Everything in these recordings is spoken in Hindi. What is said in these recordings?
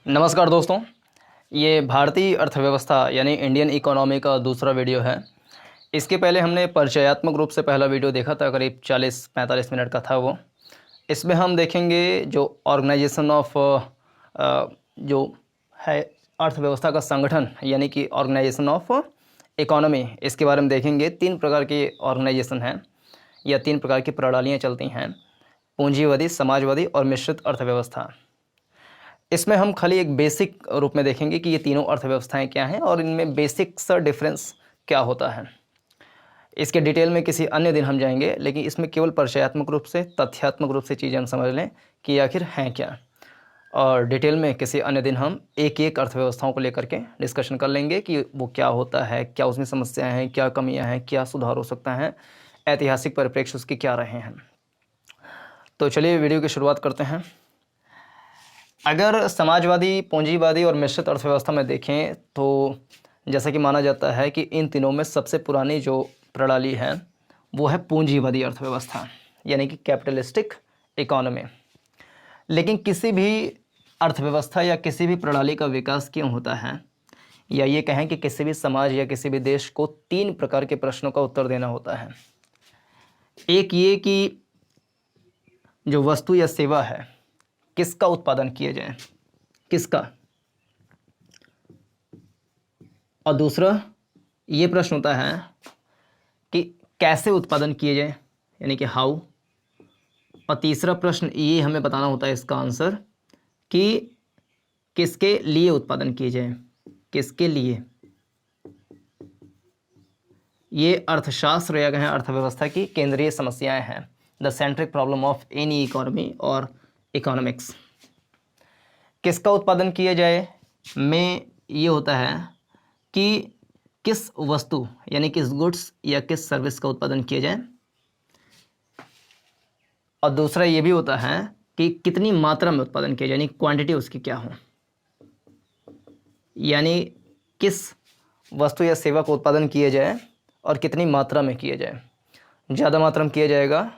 नमस्कार दोस्तों, ये भारतीय अर्थव्यवस्था यानी इंडियन इकोनॉमी का दूसरा वीडियो है। इसके पहले हमने परिचयात्मक रूप से पहला वीडियो देखा था, करीब 40-45 मिनट का था वो। इसमें हम देखेंगे जो ऑर्गेनाइजेशन ऑफ जो है अर्थव्यवस्था का संगठन यानी कि ऑर्गेनाइजेशन ऑफ इकोनॉमी, इसके बारे में देखेंगे। 3 प्रकार के ऑर्गेनाइजेशन हैं या 3 प्रकार की प्रणालियाँ चलती हैं: पूंजीवादी, समाजवादी और मिश्रित अर्थव्यवस्था। इसमें हम खाली एक बेसिक रूप में देखेंगे कि ये तीनों अर्थव्यवस्थाएं क्या हैं और इनमें बेसिक सा डिफरेंस क्या होता है। इसके डिटेल में किसी अन्य दिन हम जाएंगे, लेकिन इसमें केवल परिचयात्मक रूप से, तथ्यात्मक रूप से चीज़ें हम समझ लें कि आखिर हैं क्या। और डिटेल में किसी अन्य दिन हम एक एक अर्थव्यवस्थाओं को लेकर के डिस्कशन कर लेंगे कि वो क्या होता है, क्या उसमें समस्याएँ हैं, क्या कमियाँ हैं, क्या सुधार हो सकता है, ऐतिहासिक परिप्रेक्ष्य उसके क्या रहे हैं। तो चलिए वीडियो की शुरुआत करते हैं। अगर समाजवादी, पूंजीवादी और मिश्रित अर्थव्यवस्था में देखें तो जैसा कि माना जाता है कि इन तीनों में सबसे पुरानी जो प्रणाली है वो है पूंजीवादी अर्थव्यवस्था यानी कि कैपिटलिस्टिक इकोनॉमी। लेकिन किसी भी अर्थव्यवस्था या किसी भी प्रणाली का विकास क्यों होता है, या ये कहें कि किसी भी समाज या किसी भी देश को 3 प्रकार के प्रश्नों का उत्तर देना होता है। एक ये कि जो वस्तु या सेवा है किसका उत्पादन किया जाए, किसका। और दूसरा ये प्रश्न होता है कि कैसे उत्पादन किए जाए यानी कि हाउ। और तीसरा प्रश्न ये हमें बताना होता है इसका आंसर कि किसके लिए उत्पादन किए जाए, किसके लिए। ये अर्थशास्त्र या कहें अर्थव्यवस्था की केंद्रीय समस्याएं हैं, the centric problem of any economy और इकोनॉमिक्स। किसका उत्पादन किया जाए में ये होता है कि किस वस्तु यानी किस गुड्स या किस सर्विस का उत्पादन किया जाए। और दूसरा ये भी होता है कि कितनी मात्रा में उत्पादन किया जाए, यानी क्वांटिटी उसकी क्या हो, यानी किस वस्तु या सेवा का उत्पादन किया जाए और कितनी मात्रा में किया जाए। ज़्यादा मात्रा में किया जाएगा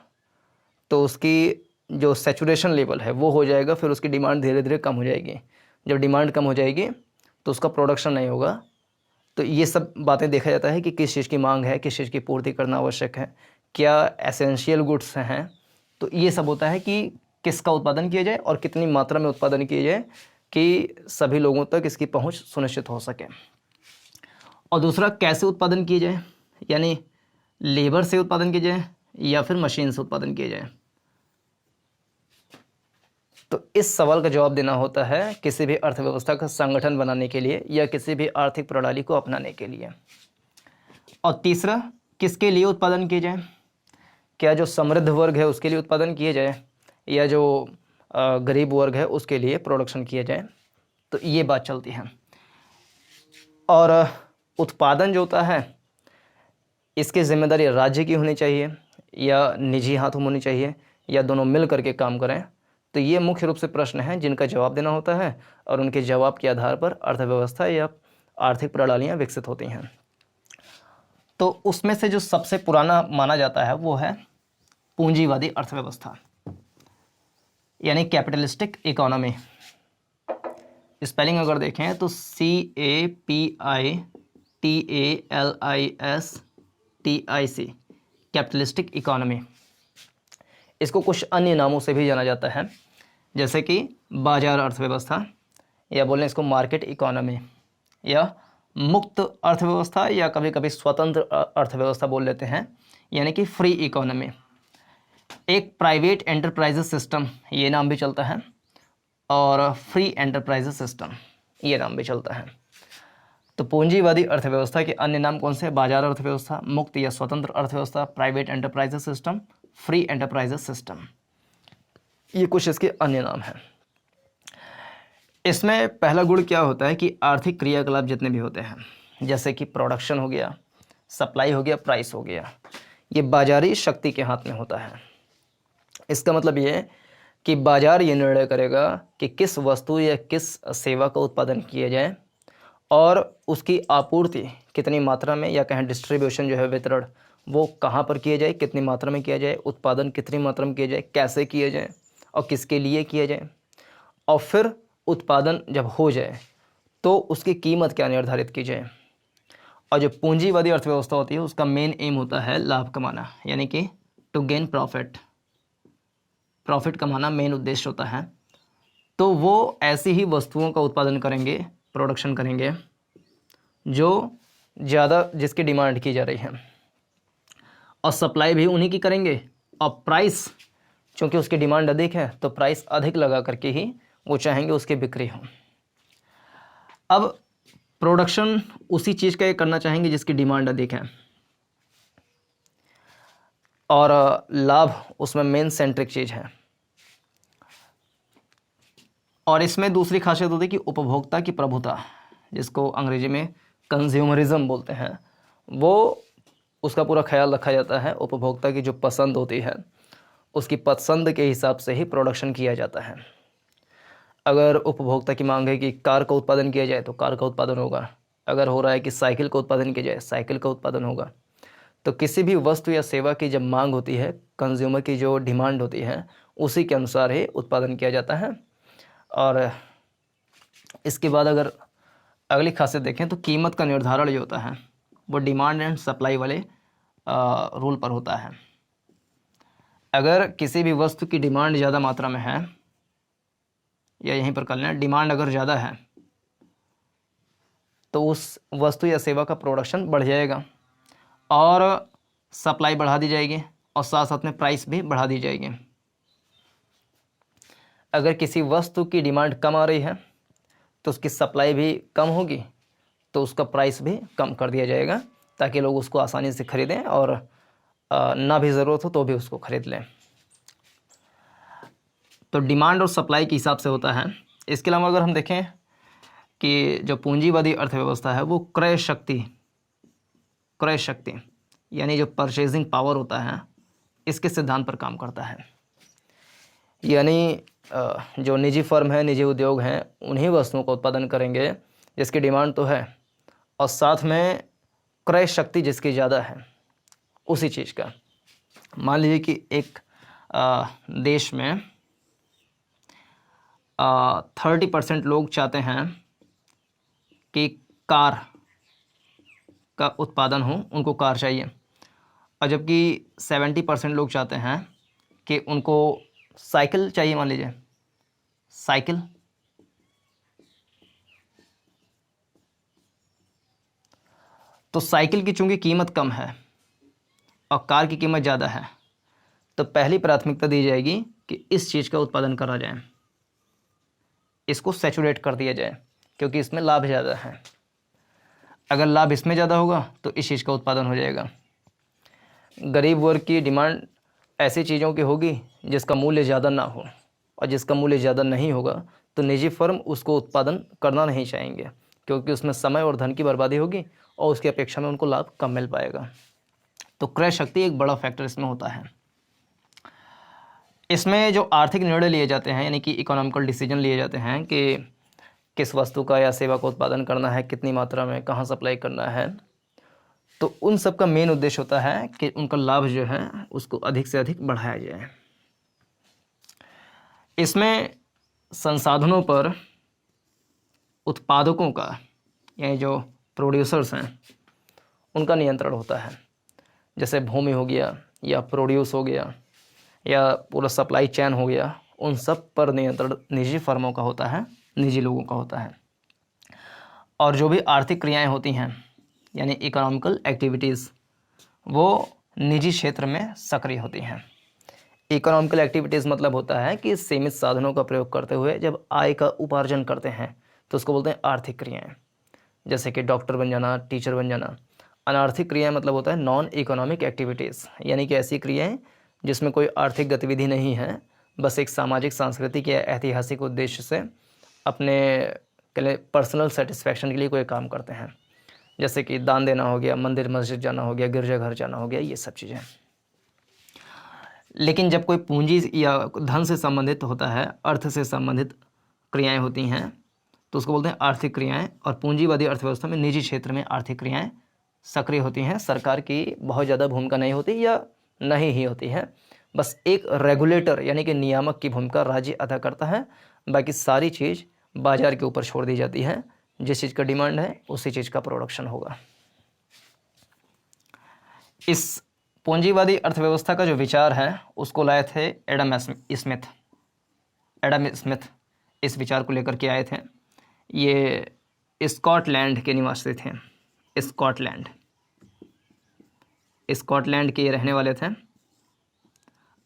तो उसकी जो सैचुरेशन लेवल है वो हो जाएगा, फिर उसकी डिमांड धीरे धीरे कम हो जाएगी। जब डिमांड कम हो जाएगी तो उसका प्रोडक्शन नहीं होगा। तो ये सब बातें देखा जाता है कि किस चीज़ की मांग है, किस चीज़ की पूर्ति करना आवश्यक है, क्या एसेंशियल गुड्स हैं। तो ये सब होता है कि किसका उत्पादन किया जाए और कितनी मात्रा में उत्पादन किया जाए कि सभी लोगों तक इसकी पहुंच सुनिश्चित हो सके। और दूसरा कैसे उत्पादन किया जाए, यानी लेबर से उत्पादन किया जाए या फिर मशीन से उत्पादन किया जाए। तो इस सवाल का जवाब देना होता है किसी भी अर्थव्यवस्था का संगठन बनाने के लिए या किसी भी आर्थिक प्रणाली को अपनाने के लिए। और तीसरा किसके लिए उत्पादन किया जाए, क्या जो समृद्ध वर्ग है उसके लिए उत्पादन किया जाए या जो गरीब वर्ग है उसके लिए प्रोडक्शन किया जाए। तो ये बात चलती है। और उत्पादन जो होता है इसकी जिम्मेदारी राज्य की होनी चाहिए या निजी हाथों में होनी चाहिए या दोनों मिल करके काम करें। तो ये मुख्य रूप से प्रश्न हैं जिनका जवाब देना होता है और उनके जवाब के आधार पर अर्थव्यवस्था या आर्थिक प्रणालियाँ विकसित होती हैं। तो उसमें से जो सबसे पुराना माना जाता है वो है पूंजीवादी अर्थव्यवस्था यानी कैपिटलिस्टिक इकोनॉमी। स्पेलिंग अगर देखें तो CAPITALISTIC, कैपिटलिस्टिक इकोनॉमी। इसको कुछ अन्य नामों से भी जाना जाता है, जैसे कि बाजार अर्थव्यवस्था या बोलें इसको मार्केट इकोनॉमी या मुक्त अर्थव्यवस्था या कभी कभी स्वतंत्र अर्थव्यवस्था बोल लेते हैं, यानी कि फ्री इकोनॉमी। एक प्राइवेट एंटरप्राइजेस सिस्टम ये नाम भी चलता है और फ्री एंटरप्राइजेस सिस्टम ये नाम भी चलता है। तो पूंजीवादी अर्थव्यवस्था के अन्य नाम कौन से? बाजार अर्थव्यवस्था, मुक्त या स्वतंत्र अर्थव्यवस्था, private enterprises system, free enterprises system. ये कुछ इसके अन्य नाम हैं। इसमें पहला गुण क्या होता है कि आर्थिक क्रियाकलाप जितने भी होते हैं, जैसे कि प्रोडक्शन हो गया, सप्लाई हो गया, प्राइस हो गया, ये बाजारी शक्ति के हाथ में होता है। इसका मतलब ये है कि बाजार ये निर्णय करेगा कि किस वस्तु या किस सेवा का उत्पादन किया जाए और उसकी आपूर्ति कितनी मात्रा में या कहें डिस्ट्रीब्यूशन जो है वितरण वो कहाँ पर किया जाए, कितनी मात्रा में किया जाए, उत्पादन कितनी मात्रा में किया जाए, कैसे किया जाए और किसके लिए किया जाए। और फिर उत्पादन जब हो जाए तो उसकी कीमत क्या निर्धारित की जाए। और जो पूंजीवादी अर्थव्यवस्था होती है उसका मेन एम होता है लाभ कमाना, यानी कि टू गेन प्रॉफिट, प्रॉफिट कमाना मेन उद्देश्य होता है। तो वो ऐसी ही वस्तुओं का उत्पादन करेंगे, प्रोडक्शन करेंगे जो ज़्यादा, जिसकी डिमांड की जा रही है, और सप्लाई भी उन्हीं की करेंगे। और प्राइस, चूँकि उसकी डिमांड अधिक है तो प्राइस अधिक लगा करके ही वो चाहेंगे उसकी बिक्री हो। अब प्रोडक्शन उसी चीज़ का ये करना चाहेंगे जिसकी डिमांड अधिक है, और लाभ उसमें मेन सेंट्रिक चीज़ है। और इसमें दूसरी खासियत होती है कि उपभोक्ता की प्रभुता, जिसको अंग्रेजी में कंज्यूमरिज्म बोलते हैं, वो उसका पूरा ख्याल रखा जाता है। उपभोक्ता की जो पसंद होती है उसकी पसंद के हिसाब से ही प्रोडक्शन किया जाता है। अगर उपभोक्ता की मांग है कि कार का उत्पादन किया जाए तो कार का उत्पादन होगा, अगर हो रहा है कि साइकिल का उत्पादन किया जाए साइकिल का उत्पादन होगा। तो किसी भी वस्तु या सेवा की जब मांग होती है, कंज्यूमर की जो डिमांड होती है, उसी के अनुसार ही उत्पादन किया जाता है। और इसके बाद अगर अगली खासियत देखें तो कीमत का निर्धारण जो होता है वो डिमांड एंड सप्लाई वाले रूल पर होता है। अगर किसी भी वस्तु की डिमांड ज़्यादा मात्रा में है, या यहीं पर कर लें, डिमांड अगर ज़्यादा है तो उस वस्तु या सेवा का प्रोडक्शन बढ़ जाएगा और सप्लाई बढ़ा दी जाएगी, और साथ साथ में प्राइस भी बढ़ा दी जाएगी। अगर किसी वस्तु की डिमांड कम आ रही है तो उसकी सप्लाई भी कम होगी, तो उसका प्राइस भी कम कर दिया जाएगा ताकि लोग उसको आसानी से खरीदें, और ना भी ज़रूरत हो तो भी उसको खरीद लें। तो डिमांड और सप्लाई के हिसाब से होता है। इसके अलावा अगर हम देखें कि जो पूंजीवादी अर्थव्यवस्था है वो क्रय शक्ति यानी जो परचेजिंग पावर होता है, इसके सिद्धांत पर काम करता है। यानी जो निजी फर्म है, निजी उद्योग हैं, उन्हीं वस्तुओं का उत्पादन करेंगे जिसकी डिमांड तो है, और साथ में क्रय शक्ति जिसकी ज़्यादा है उसी चीज़ का। मान लीजिए कि एक देश में 30% लोग चाहते हैं कि कार का उत्पादन हो, उनको कार चाहिए, और जबकि 70% लोग चाहते हैं कि उनको साइकिल चाहिए। मान लीजिए साइकिल, तो साइकिल की चूंकि कीमत कम है और कार की कीमत ज़्यादा है, तो पहली प्राथमिकता दी जाएगी कि इस चीज़ का उत्पादन करा जाए, इसको सैचुरेट कर दिया जाए, क्योंकि इसमें लाभ ज़्यादा है। अगर लाभ इसमें ज़्यादा होगा तो इस चीज़ का उत्पादन हो जाएगा। गरीब वर्ग की डिमांड ऐसी चीज़ों की होगी जिसका मूल्य ज़्यादा ना हो, और जिसका मूल्य ज़्यादा नहीं होगा तो निजी फर्म उसको उत्पादन करना नहीं चाहेंगे, क्योंकि उसमें समय और धन की बर्बादी होगी और उसकी अपेक्षा में उनको लाभ कम मिल पाएगा। तो क्रय शक्ति एक बड़ा फैक्टर इसमें होता है। इसमें जो आर्थिक निर्णय लिए जाते हैं, यानी कि इकोनॉमिकल डिसीजन लिए जाते हैं कि किस वस्तु का या सेवा का उत्पादन करना है, कितनी मात्रा में, कहाँ सप्लाई करना है, तो उन सब का मेन उद्देश्य होता है कि उनका लाभ जो है उसको अधिक से अधिक बढ़ाया जाए। इसमें संसाधनों पर उत्पादकों का, यानी जो प्रोड्यूसर्स हैं, उनका नियंत्रण होता है। जैसे भूमि हो गया, या प्रोड्यूस हो गया, या पूरा सप्लाई चेन हो गया, उन सब पर नियंत्रण निजी फर्मों का होता है, निजी लोगों का होता है। और जो भी आर्थिक क्रियाएं होती हैं, यानी इकोनॉमिकल एक्टिविटीज़, वो निजी क्षेत्र में सक्रिय होती हैं। इकोनॉमिकल एक्टिविटीज़ मतलब होता है कि सीमित साधनों का प्रयोग करते हुए जब आय का उपार्जन करते हैं तो उसको बोलते हैं आर्थिक क्रियाएं। जैसे कि डॉक्टर बन जाना, टीचर बन जाना। अनार्थिक क्रियाएं मतलब होता है नॉन इकोनॉमिक एक्टिविटीज़, यानी कि ऐसी क्रियाएं जिसमें कोई आर्थिक गतिविधि नहीं है, बस एक सामाजिक, सांस्कृतिक या ऐतिहासिक उद्देश्य से अपने के लिए पर्सनल सेटिस्फैक्शन के लिए कोई काम करते हैं। जैसे कि दान देना हो गया, मंदिर मस्जिद जाना हो गया, गिरजाघर जाना हो गया, ये सब चीज़ें। लेकिन जब कोई पूंजी या धन से संबंधित होता है, अर्थ से संबंधित क्रियाएं होती हैं, तो उसको बोलते हैं आर्थिक क्रियाएं। और पूंजीवादी अर्थव्यवस्था में निजी क्षेत्र में आर्थिक क्रियाएं सक्रिय होती हैं। सरकार की बहुत ज़्यादा भूमिका नहीं होती या नहीं ही होती है, बस एक रेगुलेटर यानी कि नियामक की भूमिका राज्य अदा करता है। बाकी सारी चीज़ बाजार के ऊपर छोड़ दी जाती है। जिस चीज़ का डिमांड है उसी चीज़ का प्रोडक्शन होगा। इस पूंजीवादी अर्थव्यवस्था का जो विचार है उसको लाए थे एडम स्मिथ। एडम स्मिथ इस विचार को लेकर के आए थे। ये स्कॉटलैंड के निवासी थे। स्कॉटलैंड के ये रहने वाले थे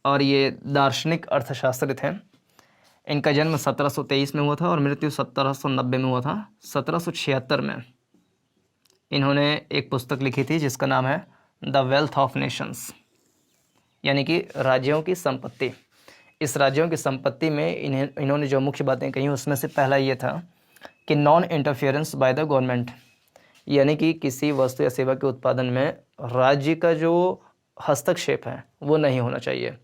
और ये दार्शनिक अर्थशास्त्री थे। इनका जन्म 1723 में हुआ था और मृत्यु 1790 में हुआ था। 1776 में इन्होंने एक पुस्तक लिखी थी जिसका नाम है द वेल्थ ऑफ नेशंस, यानी कि राज्यों की संपत्ति। इस राज्यों की संपत्ति में इन्होंने जो मुख्य बातें कही उसमें से पहला ये था कि non interference by the government, यानी कि किसी वस्तु या सेवा के उत्पादन में राज्य का जो हस्तक्षेप है वो नहीं होना चाहिए।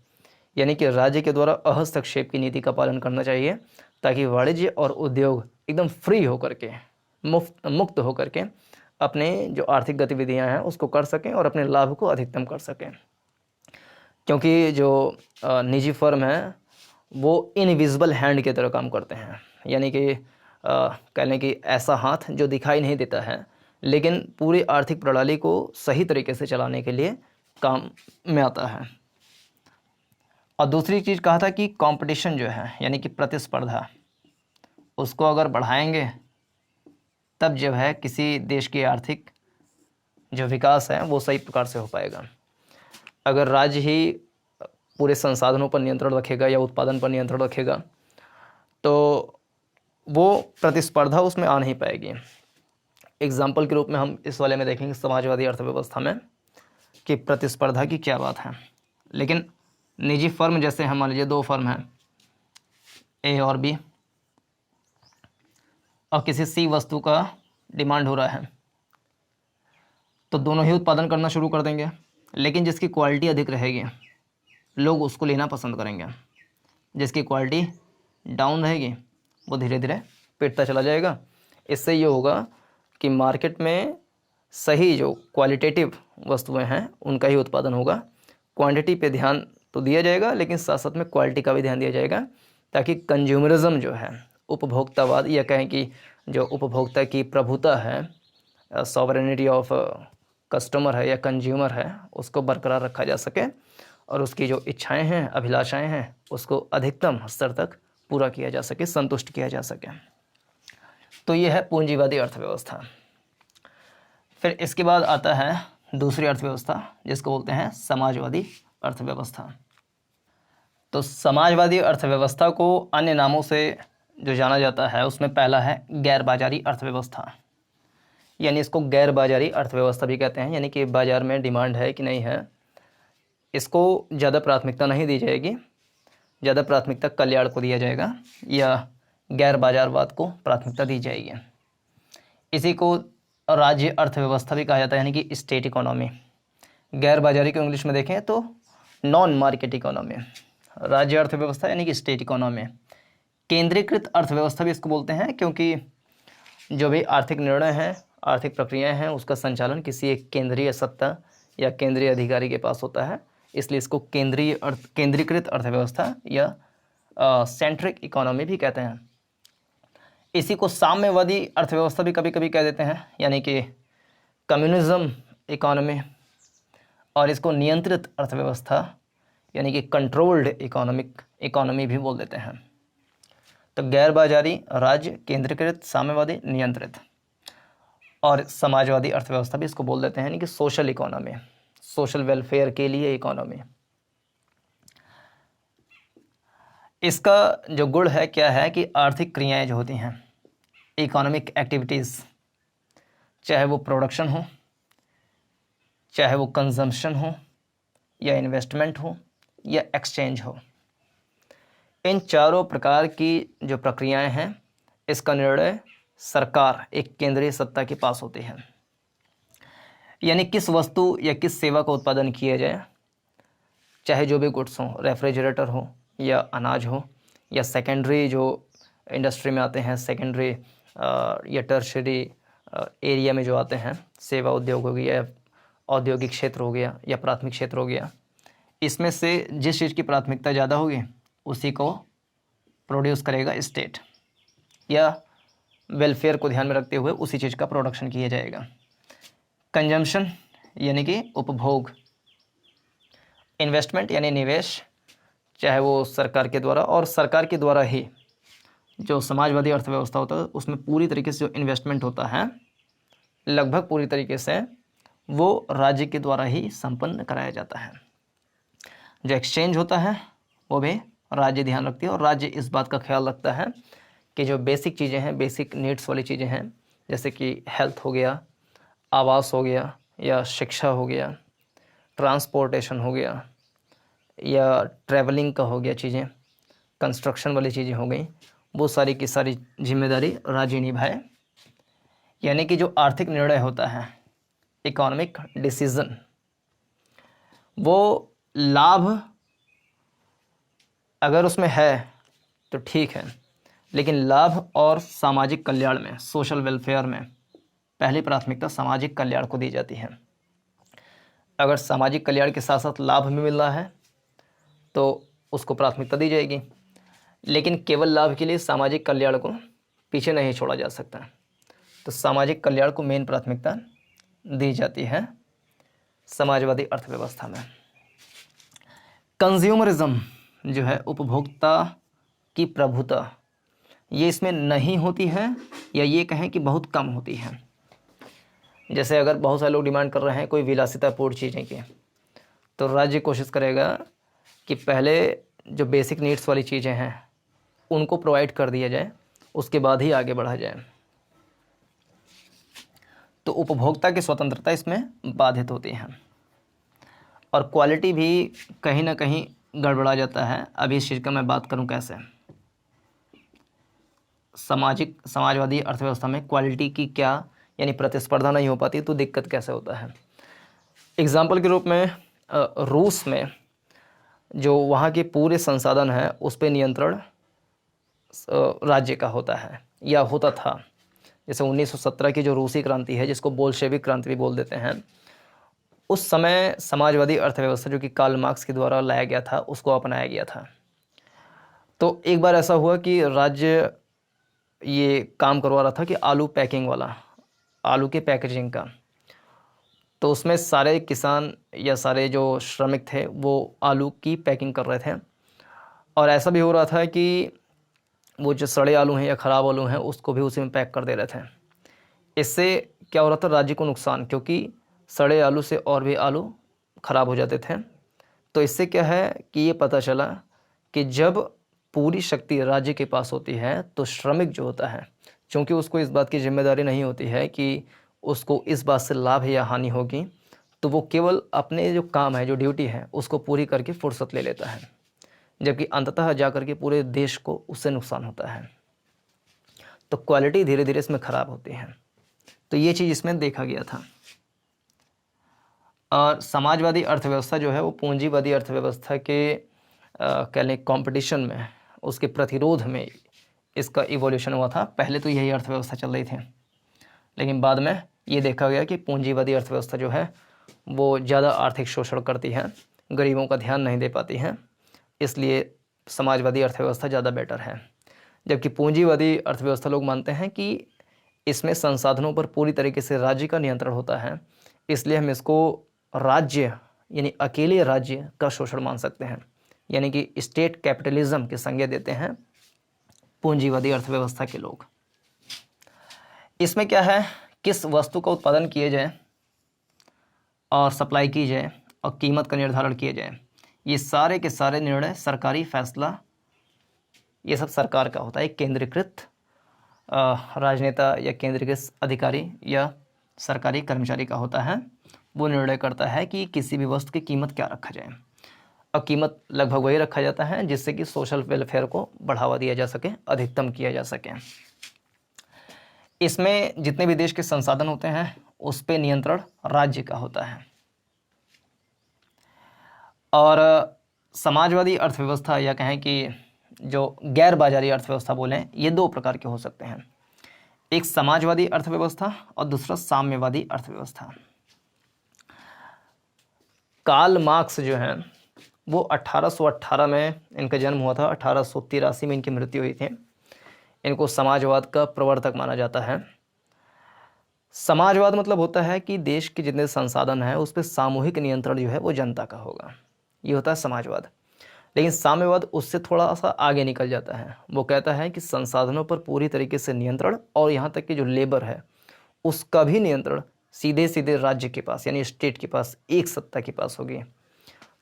यानी कि राज्य के द्वारा अहस्तक्षेप की नीति का पालन करना चाहिए ताकि वाणिज्य और उद्योग एकदम फ्री होकर के, मुक्त होकर के अपने जो आर्थिक गतिविधियां हैं उसको कर सकें और अपने लाभ को अधिकतम कर सकें। क्योंकि जो निजी फर्म है वो इनविजिबल हैंड की तरह काम करते हैं, यानी कि कह लें कि ऐसा हाथ जो दिखाई नहीं देता है लेकिन पूरी आर्थिक प्रणाली को सही तरीके से चलाने के लिए काम में आता है। और दूसरी चीज़ कहा था कि कंपटीशन जो है यानी कि प्रतिस्पर्धा, उसको अगर बढ़ाएंगे तब जो है किसी देश की आर्थिक जो विकास है वो सही प्रकार से हो पाएगा। अगर राज्य ही पूरे संसाधनों पर नियंत्रण रखेगा या उत्पादन पर नियंत्रण रखेगा तो वो प्रतिस्पर्धा उसमें आ नहीं पाएगी। एग्जाम्पल के रूप में हम इस वाले में देखेंगे समाजवादी अर्थव्यवस्था में कि प्रतिस्पर्धा की क्या बात है। लेकिन निजी फर्म जैसे हम मान लीजिए 2 फर्म हैं ए और बी, और किसी सी वस्तु का डिमांड हो रहा है तो दोनों ही उत्पादन करना शुरू कर देंगे, लेकिन जिसकी क्वालिटी अधिक रहेगी लोग उसको लेना पसंद करेंगे। जिसकी क्वालिटी डाउन रहेगी वो धीरे धीरे पिटता चला जाएगा। इससे ये होगा कि मार्केट में सही जो क्वालिटेटिव वस्तुएं हैं उनका ही उत्पादन होगा। क्वांटिटी पे ध्यान तो दिया जाएगा लेकिन साथ साथ में क्वालिटी का भी ध्यान दिया जाएगा ताकि कंज्यूमरिज्म जो है, उपभोक्तावाद, या कहें कि जो उपभोक्ता की प्रभुता है, सॉवरेनिटी ऑफ कस्टमर है या कंज्यूमर है, उसको बरकरार रखा जा सके और उसकी जो इच्छाएं हैं, अभिलाषाएं हैं, उसको अधिकतम स्तर तक पूरा किया जा सके, संतुष्ट किया जा सके। तो ये है पूंजीवादी अर्थव्यवस्था। फिर इसके बाद आता है दूसरी अर्थव्यवस्था जिसको बोलते हैं समाजवादी अर्थव्यवस्था। तो समाजवादी अर्थव्यवस्था को अन्य नामों से जो जाना जाता है उसमें पहला है गैर बाजारी अर्थव्यवस्था, यानी इसको गैर बाजारी अर्थव्यवस्था भी कहते हैं। यानी कि बाजार में डिमांड है कि नहीं है, इसको ज़्यादा प्राथमिकता नहीं दी जाएगी, ज़्यादा प्राथमिकता कल्याण को दिया जाएगा या गैर बाजारवाद को प्राथमिकता दी जाएगी। इसी को राज्य अर्थव्यवस्था भी कहा जाता है, यानी कि स्टेट इकोनॉमी। गैर बाजारी को इंग्लिश में देखें तो नॉन मार्केट इकोनॉमी। राज्य अर्थव्यवस्था यानी कि स्टेट इकोनॉमी। केंद्रीकृत अर्थव्यवस्था भी इसको बोलते हैं क्योंकि जो भी आर्थिक निर्णय हैं, आर्थिक प्रक्रियाएं हैं, उसका संचालन किसी एक केंद्रीय सत्ता या केंद्रीय अधिकारी के पास होता है, इसलिए इसको केंद्रीकृत अर्थव्यवस्था या सेंट्रिक इकोनॉमी भी कहते हैं। इसी को साम्यवादी अर्थव्यवस्था भी कभी कभी कह देते हैं, यानी कि कम्युनिज्म इकोनॉमी, और इसको नियंत्रित अर्थव्यवस्था यानी कि कंट्रोल्ड इकोनॉमी भी बोल देते हैं। तो गैर बाजारी, राज्य, केंद्रीकृत, साम्यवादी, नियंत्रित, और समाजवादी अर्थव्यवस्था भी इसको बोल देते हैं, यानी कि सोशल इकोनॉमी, सोशल वेलफेयर के लिए इकोनॉमी। इसका जो गुण है क्या है कि आर्थिक क्रियाएं जो होती हैं, इकोनॉमिक एक्टिविटीज़, चाहे वो प्रोडक्शन हो, चाहे वो कंजम्पशन हो, या इन्वेस्टमेंट हो, या एक्सचेंज हो, इन चारों प्रकार की जो प्रक्रियाएं हैं इसका निर्णय सरकार, एक केंद्रीय सत्ता के पास होती है। यानी किस वस्तु या किस सेवा का उत्पादन किया जाए, चाहे जो भी गुड्स हो, रेफ्रिजरेटर हो या अनाज हो, या सेकेंडरी जो इंडस्ट्री में आते हैं, सेकेंडरी या टर्शरी एरिया में जो आते हैं, सेवा उद्योग हो गया, औद्योगिक क्षेत्र हो गया या प्राथमिक क्षेत्र हो गया, इसमें से जिस चीज़ की प्राथमिकता ज़्यादा होगी उसी को प्रोड्यूस करेगा स्टेट, या वेलफेयर को ध्यान में रखते हुए उसी चीज़ का प्रोडक्शन किया जाएगा। कंजम्पशन यानी कि उपभोग, इन्वेस्टमेंट यानी निवेश, चाहे वो सरकार के द्वारा, और सरकार के द्वारा ही जो समाजवादी अर्थव्यवस्था होता है उसमें पूरी तरीके से जो इन्वेस्टमेंट होता है लगभग पूरी तरीके से वो राज्य के द्वारा ही संपन्न कराया जाता है। जो एक्सचेंज होता है वो भी राज्य ध्यान रखती है, और राज्य इस बात का ख्याल रखता है कि जो बेसिक चीज़ें हैं, बेसिक नीड्स वाली चीज़ें हैं, जैसे कि हेल्थ हो गया, आवास हो गया, या शिक्षा हो गया, ट्रांसपोर्टेशन हो गया, या ट्रैवलिंग का हो गया चीज़ें, कंस्ट्रक्शन वाली चीज़ें हो गई, वो सारी की सारी जिम्मेदारी राज्य निभाए। यानी कि जो आर्थिक निर्णय होता है, इकोनॉमिक डिसीजन, वो लाभ अगर उसमें है तो ठीक है, लेकिन लाभ और सामाजिक कल्याण में, सोशल वेलफेयर में पहली प्राथमिकता सामाजिक कल्याण को दी जाती है। अगर सामाजिक कल्याण के साथ साथ लाभ भी मिल रहा है तो उसको प्राथमिकता दी जाएगी, लेकिन केवल लाभ के लिए सामाजिक कल्याण को पीछे नहीं छोड़ा जा सकता। तो सामाजिक कल्याण को मेन प्राथमिकता दी जाती है समाजवादी अर्थव्यवस्था में। कंज्यूमरिज्म जो है, उपभोक्ता की प्रभुता, ये इसमें नहीं होती है, या ये कहें कि बहुत कम होती है। जैसे अगर बहुत सारे लोग डिमांड कर रहे हैं कोई विलासितापूर्ण चीज़ें की, तो राज्य कोशिश करेगा कि पहले जो बेसिक नीड्स वाली चीज़ें हैं उनको प्रोवाइड कर दिया जाए, उसके बाद ही आगे बढ़ा जाए। तो उपभोक्ता की स्वतंत्रता इसमें बाधित होती है, और क्वालिटी भी कहीं ना कहीं गड़बड़ा जाता है। अभी इस चीज़ का मैं बात करूं कैसे। समाजवादी अर्थव्यवस्था में क्वालिटी की क्या, यानी प्रतिस्पर्धा नहीं हो पाती तो दिक्कत कैसे होता है। एग्जाम्पल के रूप में रूस में जो वहाँ के पूरे संसाधन हैं उस पर नियंत्रण राज्य का होता है या होता था। जैसे 1917 की जो रूसी क्रांति है, जिसको बोल्शेविक क्रांति भी बोल देते हैं, उस समय समाजवादी अर्थव्यवस्था जो कि कार्ल मार्क्स के द्वारा लाया गया था उसको अपनाया गया था। तो एक बार ऐसा हुआ कि राज्य ये काम करवा रहा था कि आलू पैकिंग वाला, आलू के पैकेजिंग का। तो उसमें सारे किसान या सारे जो श्रमिक थे वो आलू की पैकिंग कर रहे थे, और ऐसा भी हो रहा था कि वो जो सड़े आलू हैं या ख़राब आलू हैं उसको भी उसी में पैक कर दे रहे थे। इससे क्या हो रहा था, राज्य को नुकसान, क्योंकि सड़े आलू से और भी आलू ख़राब हो जाते थे। तो इससे क्या है कि ये पता चला कि जब पूरी शक्ति राज्य के पास होती है तो श्रमिक जो होता है, क्योंकि उसको इस बात की जिम्मेदारी नहीं होती है कि उसको इस बात से लाभ या हानि होगी, तो वो केवल अपने जो काम है, जो ड्यूटी है, उसको पूरी करके फुर्सत ले लेता है, जबकि अंततः जाकर के पूरे देश को उससे नुकसान होता है। तो क्वालिटी धीरे धीरे इसमें ख़राब होती है। तो ये चीज़ इसमें देखा गया था। और समाजवादी अर्थव्यवस्था जो है वो पूंजीवादी अर्थव्यवस्था के कह लें कंपटीशन में, उसके प्रतिरोध में इसका इवोल्यूशन हुआ था। पहले तो यही अर्थव्यवस्था चल रही थी, लेकिन बाद में ये देखा गया कि पूंजीवादी अर्थव्यवस्था जो है वो ज़्यादा आर्थिक शोषण करती है, गरीबों का ध्यान नहीं दे पाती है, इसलिए समाजवादी अर्थव्यवस्था ज़्यादा बेटर है। जबकि पूंजीवादी अर्थव्यवस्था लोग मानते हैं कि इसमें संसाधनों पर पूरी तरीके से राज्य का नियंत्रण होता है, इसलिए हम इसको राज्य यानी अकेले राज्य का शोषण मान सकते हैं, यानी कि स्टेट कैपिटलिज्म की संज्ञा देते हैं पूंजीवादी अर्थव्यवस्था के लोग। इसमें क्या है, किस वस्तु का उत्पादन किए जाए और सप्लाई की जाए और कीमत का निर्धारण किया जाए, ये सारे के सारे निर्णय, सरकारी फैसला, ये सब सरकार का होता है। केंद्रीकृत राजनेता या केंद्रीकृत अधिकारी या सरकारी कर्मचारी का होता है, वो निर्णय करता है कि किसी भी वस्तु की कीमत क्या रखा जाए, और कीमत लगभग वही रखा जाता है जिससे कि सोशल वेलफेयर को बढ़ावा दिया जा सके, अधिकतम किया जा सके। इसमें जितने भी देश के संसाधन होते हैं उस पे नियंत्रण राज्य का होता है। और समाजवादी अर्थव्यवस्था या कहें कि जो गैर बाजारी अर्थव्यवस्था बोलें, ये दो प्रकार के हो सकते हैं, एक समाजवादी अर्थव्यवस्था और दूसरा साम्यवादी अर्थव्यवस्था। कार्ल मार्क्स जो हैं वो 1818 में इनका जन्म हुआ था, 1883 में इनकी मृत्यु हुई थी। इनको समाजवाद का प्रवर्तक माना जाता है। समाजवाद मतलब होता है कि देश के जितने संसाधन हैं उस पर सामूहिक नियंत्रण जो है वो जनता का होगा, ये होता है समाजवाद। लेकिन साम्यवाद उससे थोड़ा सा आगे निकल जाता है। वो कहता है कि संसाधनों पर पूरी तरीके से नियंत्रण, और यहाँ तक कि जो लेबर है उसका भी नियंत्रण सीधे सीधे राज्य के पास यानी स्टेट के पास, एक सत्ता के पास होगी।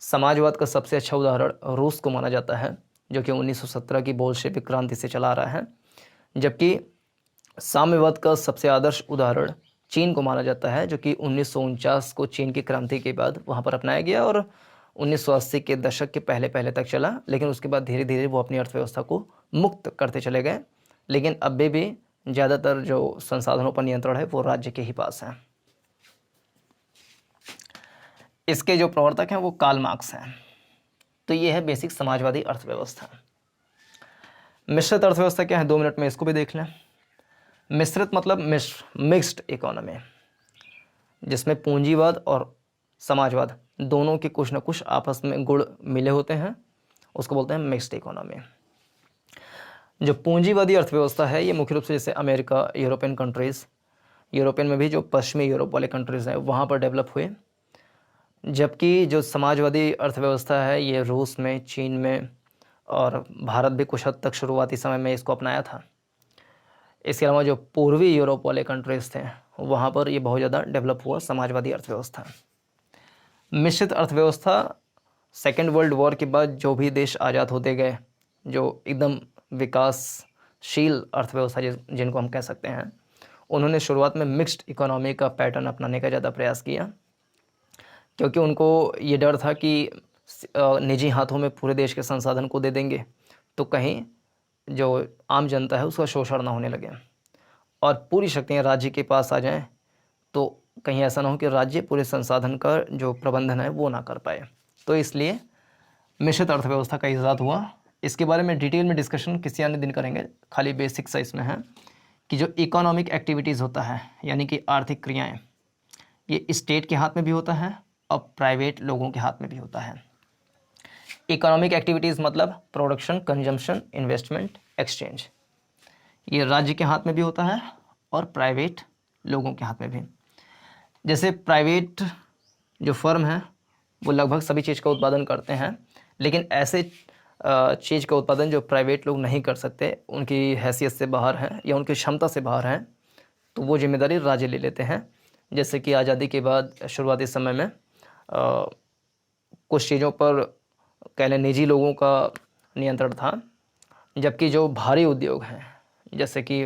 समाजवाद का सबसे अच्छा उदाहरण रूस को माना जाता है, जो कि 1917 की बोल्शेविक क्रांति से चला आ रहा है। जबकि साम्यवाद का सबसे आदर्श उदाहरण चीन को माना जाता है, जो कि 1949 को चीन की क्रांति के बाद वहाँ पर अपनाया गया और 1980 के दशक के पहले पहले तक चला। लेकिन उसके बाद धीरे धीरे वो अपनी अर्थव्यवस्था को मुक्त करते चले गए। लेकिन अभी भी ज़्यादातर जो संसाधनों पर नियंत्रण है वो राज्य के ही पास है। इसके जो प्रवर्तक हैं वो कार्ल मार्क्स हैं। तो ये है बेसिक समाजवादी अर्थव्यवस्था। मिश्रित अर्थव्यवस्था क्या है, 2 मिनट में इसको भी देख लें। मिश्रित मतलब मिक्स्ड इकोनॉमी, जिसमें पूंजीवाद और समाजवाद दोनों के कुछ न कुछ आपस में गुण मिले होते हैं, उसको बोलते हैं मिक्स्ड इकोनॉमी। जो पूंजीवादी अर्थव्यवस्था है ये मुख्य रूप से जैसे अमेरिका, यूरोपियन कंट्रीज़, यूरोपियन में भी जो पश्चिमी यूरोप वाले कंट्रीज़ हैं वहाँ पर डेवलप हुए। जबकि जो समाजवादी अर्थव्यवस्था है ये रूस में, चीन में और भारत भी कुछ हद तक शुरुआती समय में इसको अपनाया था। इसके अलावा जो पूर्वी यूरोप वाले कंट्रीज़ थे वहाँ पर ये बहुत ज़्यादा डेवलप हुआ समाजवादी अर्थव्यवस्था। मिश्रित अर्थव्यवस्था सेकेंड वर्ल्ड वॉर के बाद जो भी देश आज़ाद होते गए, जो एकदम विकासशील अर्थव्यवस्था जिनको हम कह सकते हैं, उन्होंने शुरुआत में मिक्स्ड इकोनॉमी का पैटर्न अपनाने का ज़्यादा प्रयास किया, क्योंकि उनको ये डर था कि निजी हाथों में पूरे देश के संसाधन को दे देंगे तो कहीं जो आम जनता है उसका शोषण ना होने लगे और पूरी शक्तियाँ राज्य के पास आ जाएं, तो कहीं ऐसा ना हो कि राज्य पूरे संसाधन का जो प्रबंधन है वो ना कर पाए। तो इसलिए मिश्रित अर्थव्यवस्था का इजाद हुआ। इसके बारे में डिटेल में डिस्कशन किसी अन्य दिन करेंगे, खाली बेसिक सा इसमें है कि जो इकोनॉमिक एक्टिविटीज़ होता है यानी कि आर्थिक क्रियाएँ, ये स्टेट के हाथ में भी होता है और प्राइवेट लोगों के हाथ में भी होता है। इकोनॉमिक एक्टिविटीज़ मतलब प्रोडक्शन, कंजम्पशन, इन्वेस्टमेंट, एक्सचेंज, ये राज्य के हाथ में भी होता है और प्राइवेट लोगों के हाथ में भी। जैसे प्राइवेट जो फर्म है वो लगभग सभी चीज़ का उत्पादन करते हैं, लेकिन ऐसे चीज़ का उत्पादन जो प्राइवेट लोग नहीं कर सकते, उनकी हैसियत से बाहर हैं या उनकी क्षमता से बाहर हैं, तो वो जिम्मेदारी राज्य ले लेते हैं। जैसे कि आज़ादी के बाद शुरुआती समय में कुछ चीज़ों पर कह लें निजी लोगों का नियंत्रण था, जबकि जो भारी उद्योग हैं जैसे कि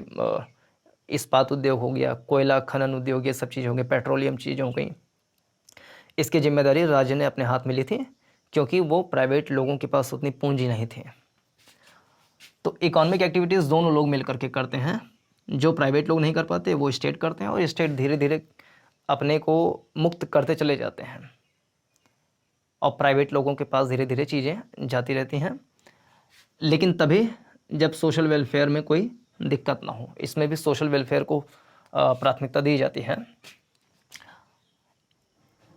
इस्पात उद्योग हो गया, कोयला खनन उद्योग, ये सब चीज़ हो गई, पेट्रोलियम चीज़ हो गई, इसकी जिम्मेदारी राज्य ने अपने हाथ में ली थी, क्योंकि वो प्राइवेट लोगों के पास उतनी पूंजी नहीं थी। तो इकोनॉमिक एक्टिविटीज़ दोनों लोग मिल करके करते हैं, जो प्राइवेट लोग नहीं कर पाते वो स्टेट करते हैं और स्टेट धीरे धीरे अपने को मुक्त करते चले जाते हैं और प्राइवेट लोगों के पास धीरे धीरे चीज़ें जाती रहती हैं। लेकिन तभी जब सोशल वेलफेयर में कोई दिक्कत ना हो, इसमें भी सोशल वेलफेयर को प्राथमिकता दी जाती है।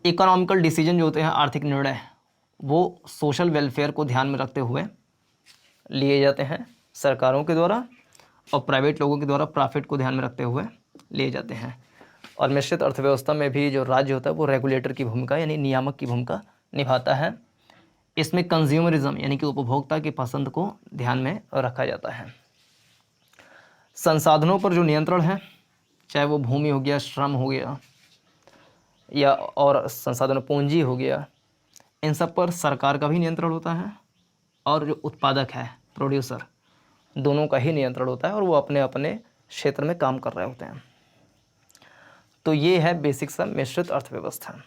इकोनॉमिकल डिसीजन जो होते हैं, आर्थिक निर्णय, वो सोशल वेलफेयर को ध्यान में रखते हुए लिए जाते हैं सरकारों के द्वारा और प्राइवेट लोगों के द्वारा प्रॉफिट को ध्यान में रखते हुए लिए जाते हैं। और मिश्रित अर्थव्यवस्था में भी जो राज्य होता है वो रेगुलेटर की भूमिका यानी नियामक की भूमिका निभाता है। इसमें कंज्यूमरिज्म यानी कि उपभोक्ता की पसंद को ध्यान में रखा जाता है। संसाधनों पर जो नियंत्रण है, चाहे वो भूमि हो गया, श्रम हो गया या और संसाधन पूंजी हो गया, इन सब पर सरकार का भी नियंत्रण होता है और जो उत्पादक है, प्रोड्यूसर, दोनों का ही नियंत्रण होता है और वो अपने अपने क्षेत्र में काम कर रहे होते हैं। तो ये है बेसिक सा मिश्रित अर्थव्यवस्था।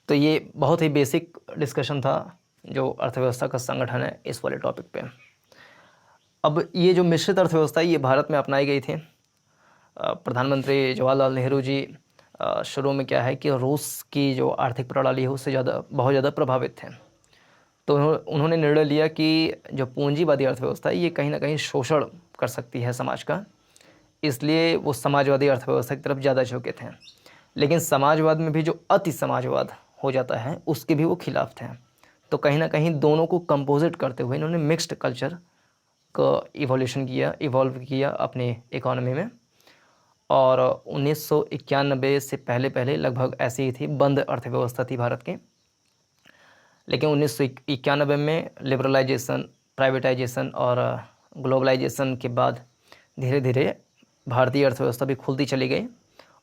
तो ये बहुत ही बेसिक डिस्कशन था जो अर्थव्यवस्था का संगठन है इस वाले टॉपिक पे। अब ये जो मिश्रित अर्थव्यवस्था है ये भारत में अपनाई गई थी। प्रधानमंत्री जवाहरलाल नेहरू जी शुरू में क्या है कि रूस की जो आर्थिक प्रणाली है उससे बहुत ज़्यादा प्रभावित थे। तो उन्होंने निर्णय लिया कि जो पूंजीवादी अर्थव्यवस्था है ये कहीं ना कहीं शोषण कर सकती है समाज का, इसलिए वो समाजवादी अर्थव्यवस्था की तरफ ज़्यादा झुके थे। लेकिन समाजवाद में भी जो अति समाजवाद हो जाता है उसके भी वो खिलाफ थे। तो कहीं ना कहीं दोनों को कंपोजिट करते हुए इन्होंने मिक्स्ड कल्चर इवॉल्व किया अपनी इकोनॉमी में। और 1991 से पहले लगभग ऐसी ही थी, बंद अर्थव्यवस्था थी भारत की। लेकिन 1991 में लिबरलाइजेशन, प्राइवेटाइजेशन और ग्लोबलाइजेशन के बाद धीरे धीरे भारतीय अर्थव्यवस्था भी खुलती चली गई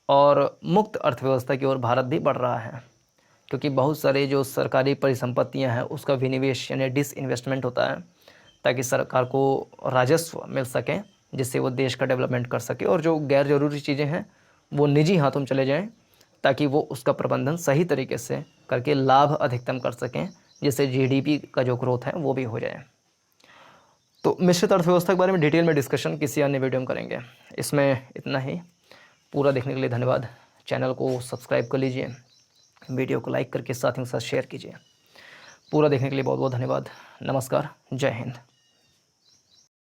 और मुक्त अर्थव्यवस्था की ओर भारत भी बढ़ रहा है, क्योंकि बहुत सारे जो सरकारी परिसंपत्तियां हैं उसका विनिवेश यानी डिसइन्वेस्टमेंट होता है, ताकि सरकार को राजस्व मिल सके जिससे वो देश का डेवलपमेंट कर सके, और जो गैर ज़रूरी चीज़ें हैं वो निजी हाथों में चले जाएं ताकि वो उसका प्रबंधन सही तरीके से करके लाभ अधिकतम कर सकें, जिससे जीडीपी का जो ग्रोथ है वो भी हो जाए। तो मिश्रित अर्थव्यवस्था के बारे में डिटेल में डिस्कशन किसी अन्य वीडियो में करेंगे। इसमें इतना ही। पूरा देखने के लिए धन्यवाद। चैनल को सब्सक्राइब कर लीजिए, वीडियो को लाइक करके साथ ही साथ शेयर कीजिए। पूरा देखने के लिए बहुत बहुत धन्यवाद। नमस्कार, जय हिंद।